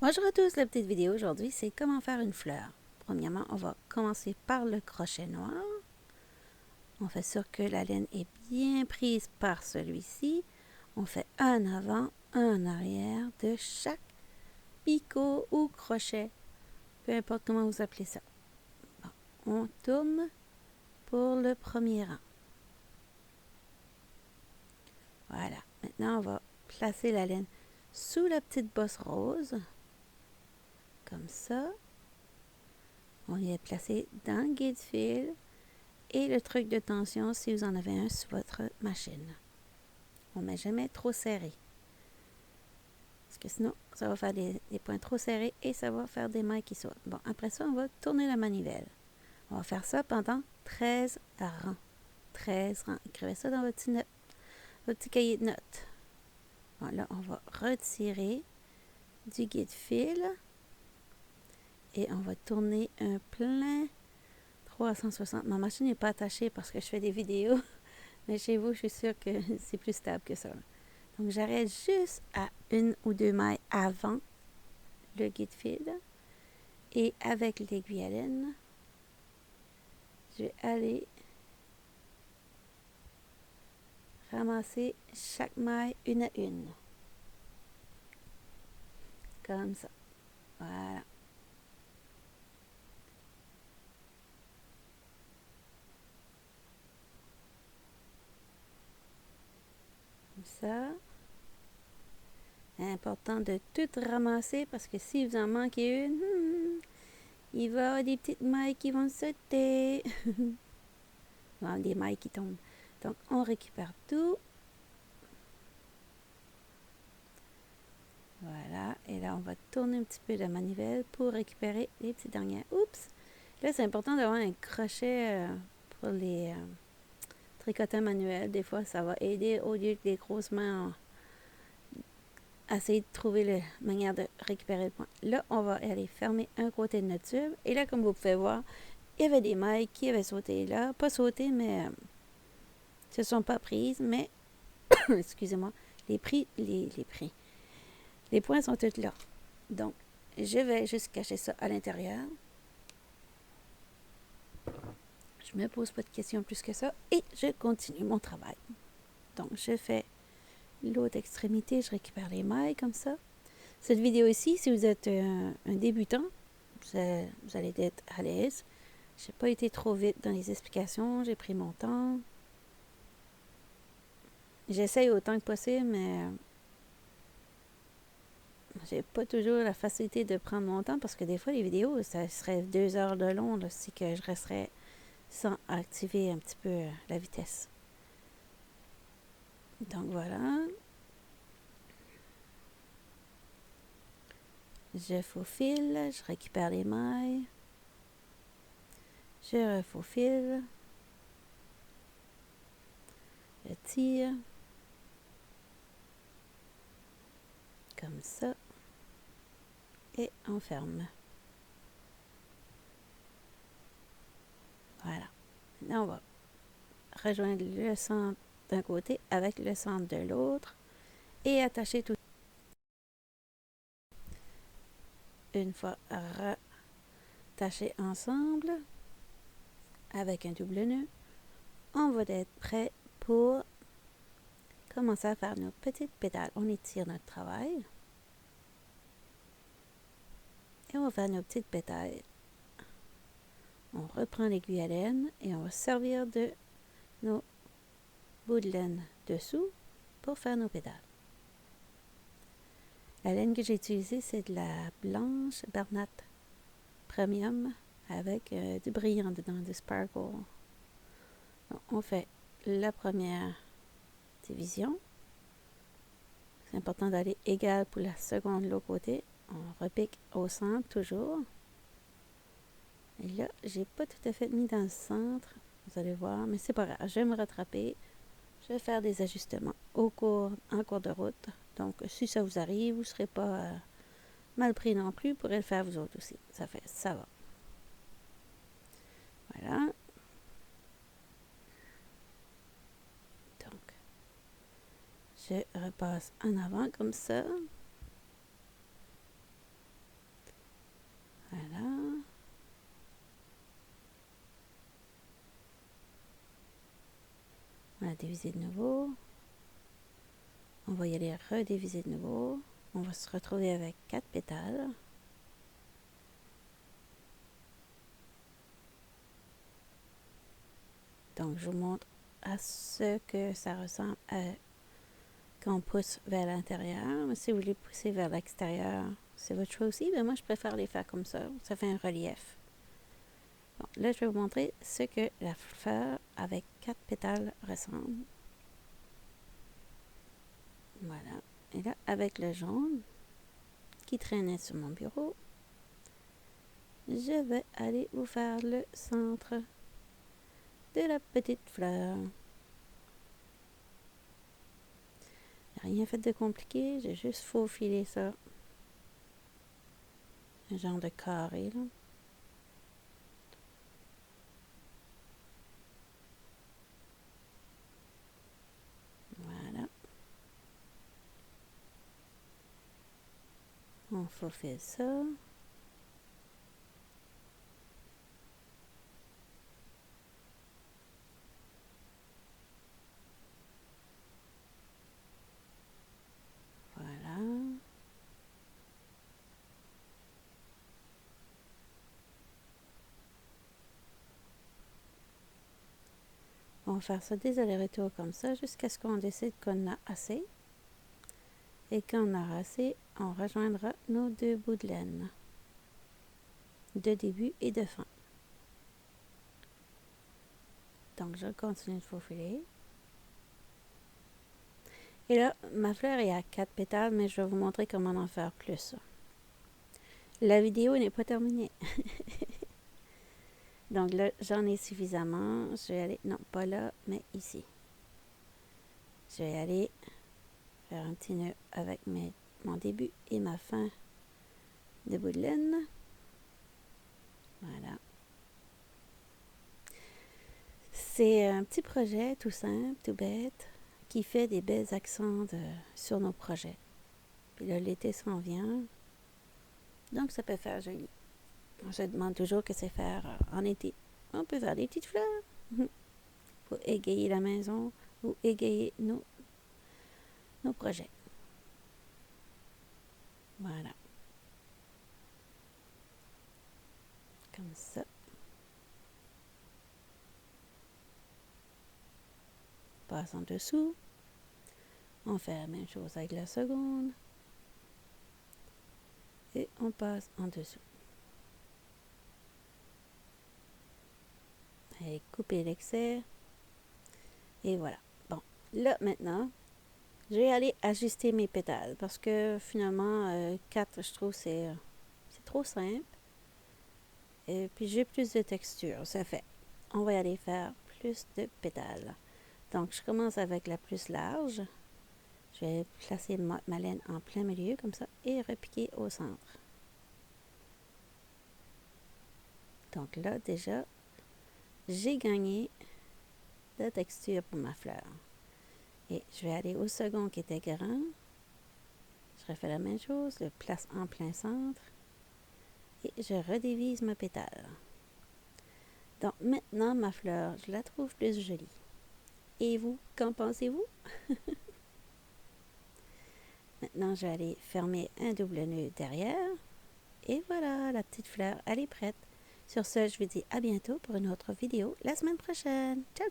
Bonjour à tous, la petite vidéo aujourd'hui, c'est comment faire une fleur. Premièrement, on va commencer par le crochet noir. On fait sûr que la laine est bien prise par celui-ci. On fait un avant, un arrière de chaque picot ou crochet, peu importe comment vous appelez ça. Bon, on tourne pour le premier rang. Voilà, maintenant on va placer la laine sous la petite bosse rose, comme ça. On y est placé dans le guide-fil. Et le truc de tension, si vous en avez un sur votre machine. On ne met jamais trop serré. Parce que sinon, ça va faire des points trop serrés et ça va faire des mailles qui sautent. Bon, après ça, on va tourner la manivelle. On va faire ça pendant 13 rangs. 13 rangs. Écrivez ça dans votre petit cahier de notes. Bon, là, on va retirer du guide-fil et on va tourner un plein 360. Ma machine n'est pas attachée parce que je fais des vidéos. Mais chez vous, je suis sûre que c'est plus stable que ça. Donc, j'arrête juste à une ou deux mailles avant le guide-fil. Et avec l'aiguille à laine, je vais aller ramasser chaque maille une à une. Comme ça. Voilà. Comme ça. Important de tout ramasser parce que si vous en manquez une, il va y avoir des petites mailles qui vont sauter. Bon, des mailles qui tombent. Donc, on récupère tout. Voilà, et là, on va tourner un petit peu la manivelle pour récupérer les petites dernières. Oups! Là, c'est important d'avoir un crochet pour les tricotins manuels. Des fois, ça va aider au lieu que des grosses mains essayer de trouver la manière de récupérer le point. Là, on va aller fermer un côté de notre tube. Et là, comme vous pouvez voir, il y avait des mailles qui avaient sauté là. Pas sauté, mais se sont pas prises. Mais, excusez-moi, les prix. Les points sont tous là. Donc, je vais juste cacher ça à l'intérieur. Je ne me pose pas de questions plus que ça et je continue mon travail. Donc, je fais l'autre extrémité, je récupère les mailles comme ça. Cette vidéo ici, si vous êtes un débutant, vous allez être à l'aise. Je n'ai pas été trop vite dans les explications, j'ai pris mon temps. J'essaye autant que possible, mais j'ai pas toujours la facilité de prendre mon temps parce que des fois, les vidéos, ça serait 2 heures de long, là, si que je resterais sans activer un petit peu la vitesse. Donc voilà. Je faufile, je récupère les mailles. Je refaufile. Je tire. Comme ça. Et on ferme. Voilà. Maintenant, on va rejoindre le centre d'un côté avec le centre de l'autre et attacher tout. Une fois rattachés ensemble avec un double nœud, on va être prêt pour commencer à faire nos petites pédales. On étire notre travail et on va faire nos petites pédales. On reprend l'aiguille à laine et on va servir de nos bouts de laine dessous pour faire nos pédales. La laine que j'ai utilisée, c'est de la blanche Bernat Premium avec du brillant dedans, du sparkle. Donc, on fait la première division. C'est important d'aller égal pour la seconde de l'autre côté. On repique au centre toujours. Et là, j'ai pas tout à fait mis dans le centre. Vous allez voir, mais c'est pas grave. Je vais me rattraper. Je vais faire des ajustements en cours de route. Donc, si ça vous arrive, vous ne serez pas mal pris non plus. Vous pourrez le faire vous autres aussi. Ça va. Voilà. Donc, je repasse en avant comme ça. la déviser de nouveau. On va y aller redéviser de nouveau. On va se retrouver avec 4 pétales. Donc, je vous montre à ce que ça ressemble à quand on pousse vers l'intérieur. Mais si vous voulez pousser vers l'extérieur, c'est votre choix aussi. Mais moi, je préfère les faire comme ça. Ça fait un relief. Bon, là, je vais vous montrer ce que la fleur avec 4 pétales ressemble. Voilà. Et là, avec le jaune qui traînait sur mon bureau, je vais aller vous faire le centre de la petite fleur. Rien fait de compliqué, j'ai juste faufilé ça. Un genre de carré, là. Voilà. On faufile ça. Voilà. On va faire ça des allers-retours comme ça jusqu'à ce qu'on décide qu'on a assez. Et quand on aura assez, on rejoindra nos 2 bouts de laine. De début et de fin. Donc, je continue de faufiler. Et là, ma fleur est à 4 pétales, mais je vais vous montrer comment en faire plus. La vidéo n'est pas terminée. Donc là, j'en ai suffisamment. Je vais aller, non, pas là, mais ici. Je vais aller faire un petit nœud avec mon début et ma fin de bout de laine. Voilà. C'est un petit projet tout simple, tout bête, qui fait des belles accents sur nos projets. Puis là, l'été s'en vient. Donc, ça peut faire joli. On se demande toujours que c'est faire en été. On peut faire des petites fleurs pour égayer la maison ou égayer nos projets. Voilà. Comme ça. On passe en dessous. On fait la même chose avec la seconde. Et on passe en dessous. Et couper l'excès. Et voilà. Bon, là maintenant, je vais aller ajuster mes pétales parce que finalement, 4, je trouve c'est trop simple. Et puis j'ai plus de texture, ça fait. On va aller faire plus de pétales. Donc je commence avec la plus large. Je vais placer ma laine en plein milieu comme ça et repiquer au centre. Donc là déjà, j'ai gagné de texture pour ma fleur. Et je vais aller au second qui était grand. Je refais la même chose, le place en plein centre. Et je redévise ma pétale. Donc maintenant, ma fleur, je la trouve plus jolie. Et vous, qu'en pensez-vous? Maintenant, je vais aller fermer un double nœud derrière. Et voilà, la petite fleur, elle est prête. Sur ce, je vous dis à bientôt pour une autre vidéo la semaine prochaine. Ciao!